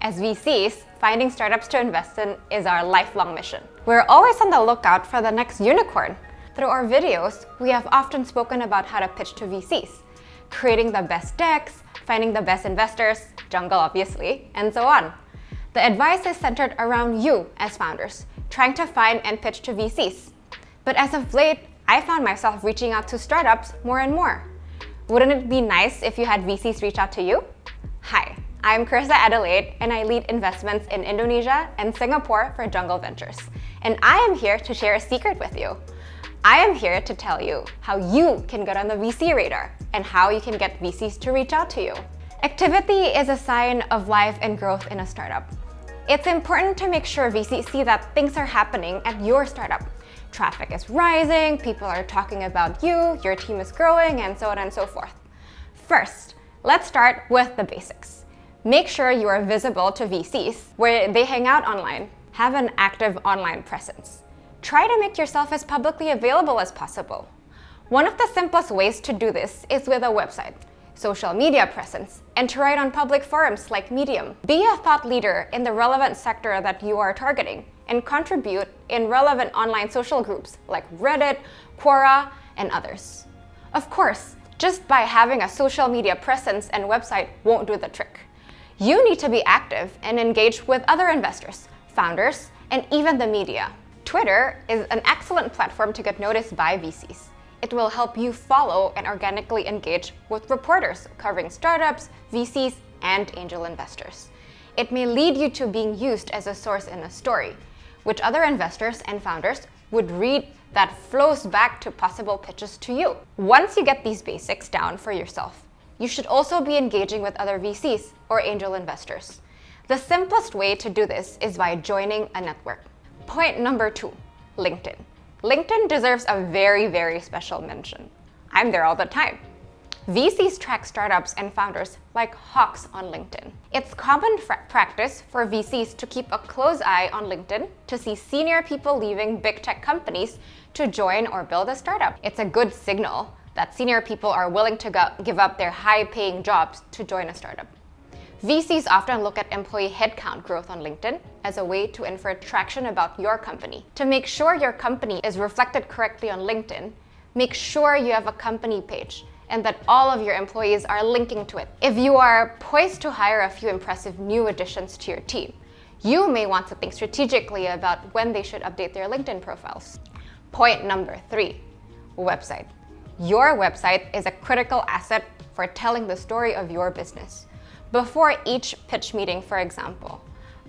As VCs, finding startups to invest in is our lifelong mission. We're always on the lookout for the next unicorn. Through our videos, we have often spoken about how to pitch to VCs, creating the best decks, finding the best investors, jungle obviously, and so on. The advice is centered around you as founders, trying to find and pitch to VCs. But as of late, I found myself reaching out to startups more and more. Wouldn't it be nice if you had VCs reach out to you? Hi, I'm Karissa Adelaide, and I lead investments in Indonesia and Singapore for Jungle Ventures. And I am here to share a secret with you. I am here to tell you how you can get on the VC radar and how you can get VCs to reach out to you. Activity is a sign of life and growth in a startup. It's important to make sure VCs see that things are happening at your startup. Traffic is rising, people are talking about you, your team is growing, and so on and so forth. First, let's start with the basics. Make sure you are visible to VCs where they hang out online. Have an active online presence. Try to make yourself as publicly available as possible. One of the simplest ways to do this is with a website, social media presence, and to write on public forums like Medium. Be a thought leader in the relevant sector that you are targeting and contribute in relevant online social groups like Reddit, Quora, and others. Of course, just by having a social media presence and website won't do the trick. You need to be active and engage with other investors, founders, and even the media. Twitter is an excellent platform to get noticed by VCs. It will help you follow and organically engage with reporters covering startups, VCs, and angel investors. It may lead you to being used as a source in a story, which other investors and founders would read that flows back to possible pitches to you. Once you get these basics down for yourself, you should also be engaging with other VCs or angel investors. The simplest way to do this is by joining a network. Point number 2, LinkedIn. LinkedIn deserves a very, very special mention. I'm there all the time. VCs track startups and founders like hawks on LinkedIn. It's common practice for VCs to keep a close eye on LinkedIn to see senior people leaving big tech companies to join or build a startup. It's a good signal that senior people are willing to give up their high-paying jobs to join a startup. VCs often look at employee headcount growth on LinkedIn as a way to infer traction about your company. To make sure your company is reflected correctly on LinkedIn, make sure you have a company page and that all of your employees are linking to it. If you are poised to hire a few impressive new additions to your team, you may want to think strategically about when they should update their LinkedIn profiles. Point number 3, website. Your website is a critical asset for telling the story of your business. Before each pitch meeting, for example,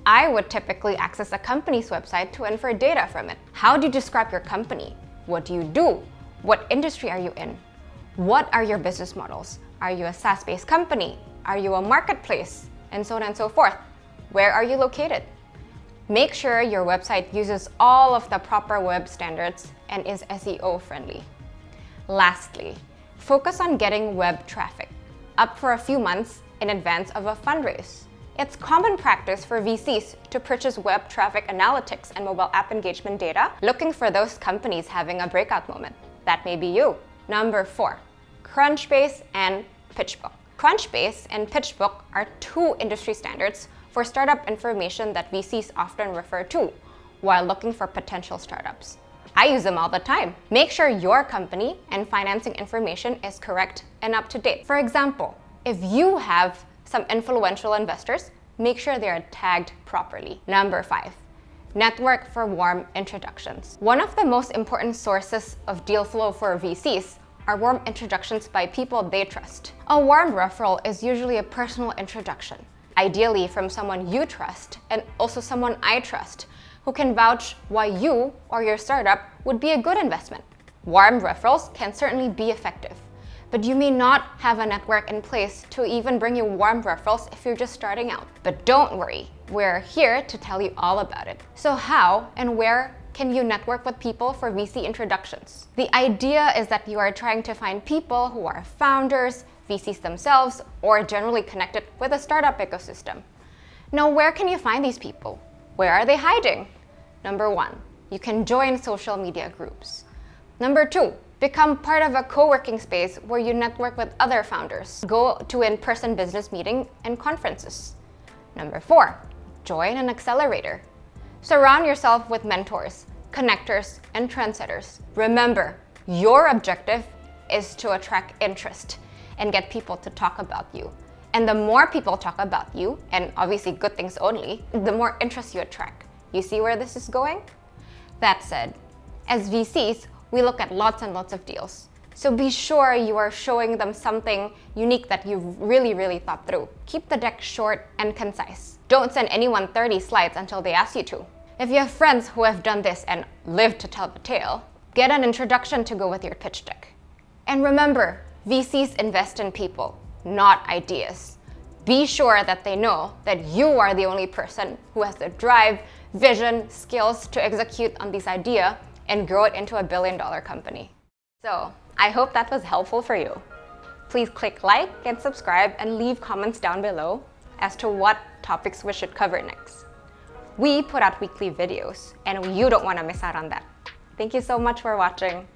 I would typically access a company's website to infer data from it. How do you describe your company? What do you do? What industry are you in? What are your business models? Are you a SaaS-based company? Are you a marketplace? And so on and so forth. Where are you located? Make sure your website uses all of the proper web standards and is SEO friendly. Lastly, focus on getting web traffic up for a few months in advance of a fundraise. It's common practice for VCs to purchase web traffic analytics and mobile app engagement data, looking for those companies having a breakout moment. That may be you. Number 4, Crunchbase and Pitchbook. Crunchbase and Pitchbook are 2 industry standards for startup information that VCs often refer to while looking for potential startups. I use them all the time. Make sure your company and financing information is correct and up to date. For example, if you have some influential investors, make sure they are tagged properly. Number 5, network for warm introductions. One of the most important sources of deal flow for VCs are warm introductions by people they trust. A warm referral is usually a personal introduction, ideally from someone you trust and also someone I trust, who can vouch why you or your startup would be a good investment. Warm referrals can certainly be effective, but you may not have a network in place to even bring you warm referrals if you're just starting out. But don't worry, we're here to tell you all about it. So how and where can you network with people for VC introductions? The idea is that you are trying to find people who are founders, VCs themselves, or generally connected with a startup ecosystem. Now, where can you find these people? Where are they hiding? Number 1, you can join social media groups. Number 2, become part of a co-working space where you network with other founders. Go to in-person business meetings and conferences. Number 4, join an accelerator. Surround yourself with mentors, connectors, and trendsetters. Remember, your objective is to attract interest and get people to talk about you. And the more people talk about you, and obviously good things only, the more interest you attract. You see where this is going? That said, as VCs, we look at lots and lots of deals. So be sure you are showing them something unique that you've really thought through. Keep the deck short and concise. Don't send anyone 30 slides until they ask you to. If you have friends who have done this and lived to tell the tale, get an introduction to go with your pitch deck. And remember, VCs invest in people, not ideas. Be sure that they know that you are the only person who has the drive, vision, skills to execute on this idea and grow it into a billion-dollar company. So, I hope that was helpful for you. Please click like and subscribe and leave comments down below as to what topics we should cover next. We put out weekly videos and you don't want to miss out on that. Thank you so much for watching.